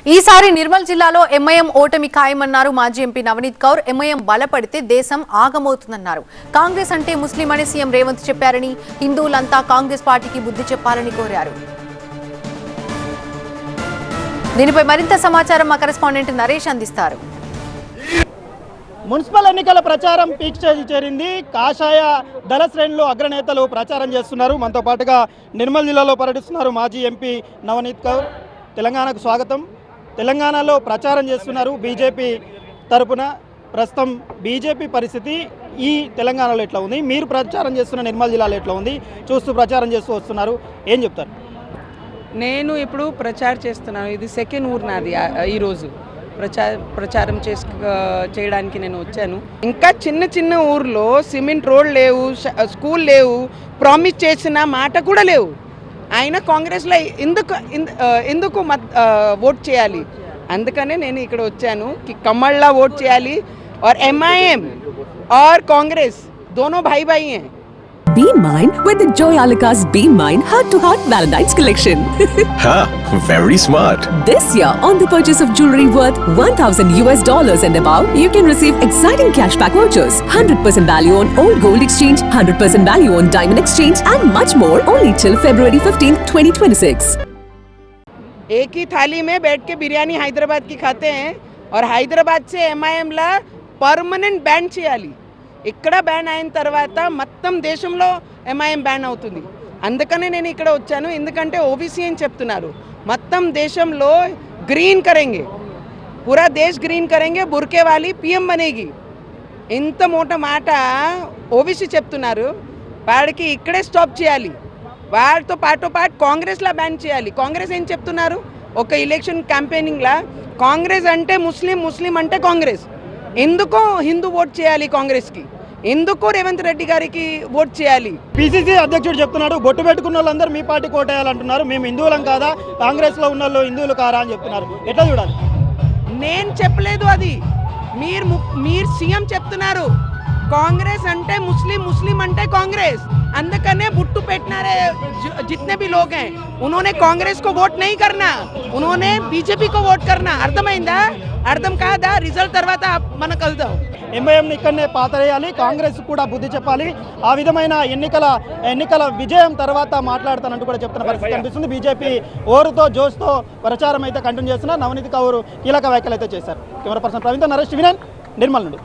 ఈసారి నిర్మల్ జిల్లాలో ఎంఐఎం ఓటమి ఖాయమన్నారు మాజీ ఎంపీ నవనీత్ కౌర్. ఎంఐఎం బలపడితే దేశం ఆగమవుతుందన్నారు. కాంగ్రెస్ అంటే ముస్లిం అని సీఎం రేవంత్ చెప్పారని, హిందువులంతా కాంగ్రెస్ పార్టీకి బుద్ధి చెప్పాలని కోరారు. దీనిపై మరింత సమాచారం మా కరెస్పాండెంట్ నరేష్ అందిస్తారు. మున్సిపల్ ఎన్నికల ప్రచారం పీక్ స్టేజ్ చేరింది. కాషాయ దళ శ్రేణులు అగ్రనేతలు ప్రచారం చేస్తున్నారు. మనతో పాటుగా నిర్మల్ జిల్లాలో పర్యటిస్తున్నారు మాజీ ఎంపీ నవనీత్ కౌర్. తెలంగాణకు స్వాగతం. తెలంగాణలో ప్రచారం చేస్తున్నారు బీజేపీ తరపున. ప్రస్తుతం బీజేపీ పరిస్థితి ఈ తెలంగాణలో ఎట్లా ఉంది, మీరు ప్రచారం చేస్తున్న నిర్మల్ జిల్లాలో ఎట్లా ఉంది, చూస్తూ ప్రచారం చేస్తూ వస్తున్నారు, ఏం చెప్తారు? నేను ఇప్పుడు ప్రచారం చేస్తున్నాను. ఇది సెకండ్ ఊరు నాది. ఈరోజు ప్రచారం చేయడానికి నేను వచ్చాను. ఇంకా చిన్న చిన్న ఊర్లో సిమెంట్ రోడ్ లేవు, స్కూల్ లేవు, ప్రామిస్ చేసిన మాట కూడా లేవు. ఆయన కాంగ్రెస్లో ఎందుకు ఓట్ చేయాలి? అందుకనే నేను ఇక్కడ వచ్చాను कि कमलला वोट చేయాలి और MIM और कांग्रेस दोनों भाई भाई हैं. Be mine with the Joyalukas Be Mine Heart to Heart Valentine's collection. Ha, very smart. This year, on the purchase of jewelry worth $1,000 and above, you can receive exciting cashback vouchers, 100% value on old gold exchange, 100% value on diamond exchange, and much more only till February 15th, 2026. एक ही थाली में बैठ के बिरयानी हैदराबाद की खाते हैं और हैदराबाद से MIM ला పర్మనెంట్ బ్యాన్ చేయాలి. ఇక్కడ బ్యాన్ అయిన తర్వాత మొత్తం దేశంలో MIM బ్యాన్ అవుతుంది. అందుకనే నేను ఇక్కడ వచ్చాను. ఎందుకంటే ఓబీసీ అని చెప్తున్నారు. మొత్తం దేశంలో గ్రీన్ కరెంగే, పూరా దేశ్ గ్రీన్ కరెంగే, బుర్కే వాలి PM బనేగి. ఇంత మోట మాట ఓబీసీ చెప్తున్నారు. వాడికి ఇక్కడే స్టాప్ చేయాలి. వారితో పాటు కాంగ్రెస్లా బ్యాన్ చేయాలి. కాంగ్రెస్ ఏం చెప్తున్నారు? ఒక ఎలక్షన్ క్యాంపెయినింగ్లా కాంగ్రెస్ అంటే ముస్లిం అంటే కాంగ్రెస్. ఎందుకు హిందూ ఓట్ చేయాలి కాంగ్రెస్కి? ఎందుకు రేవంత్ రెడ్డి గారికి ఓట్ చేయాలి? PCC అధ్యక్షుడు చెప్తున్నాడు, బొట్టు పెట్టుకున్న వాళ్ళందరూ మీ పార్టీ కోటేయాలంటున్నారు, మేము హిందువులం కాదా, కాంగ్రెస్లో ఉన్న వాళ్ళు హిందువులు కారా అని చెప్తున్నారు. ఎట్లా చూడాలి? నేను చెప్పలేదు అది, మీరు సీఎం చెప్తున్నారు. कांग्रेस अंटे मुस्लिम अंटे कांग्रेस. अंदकने बुट्टू पेटनारे जितने भी लोग हैं उन्होंने कांग्रेस को वोट नहीं करना, उन्होंने बीजेपी को वोट करना. అర్థమైందా? అర్థం కాదా? రిజల్ట్ తర్వాత మన కలుద్దాం. ఎంఐఎంని ఇక్కడనే పాతరేయాలి, కాంగ్రెస్ కూడా బుద్ధి చెప్పాలి. ఆ విధమైన ఎన్నికల విజయం తర్వాత మాట్లాడతానంటూ కూడా చెప్తున్న పరిస్థితి కనిపిస్తుంది. బీజేపీ ఓరుతో జోష్తో ప్రచారం అయితే కంటిన్యూ చేస్తున్నారు. నవనీత్ కౌర్ కీలక వ్యాఖ్యలు అయితే చేశారు. కెమెరా పర్సన్ ప్రవీణ్తో నరేష్, నిర్మల్ నుండి.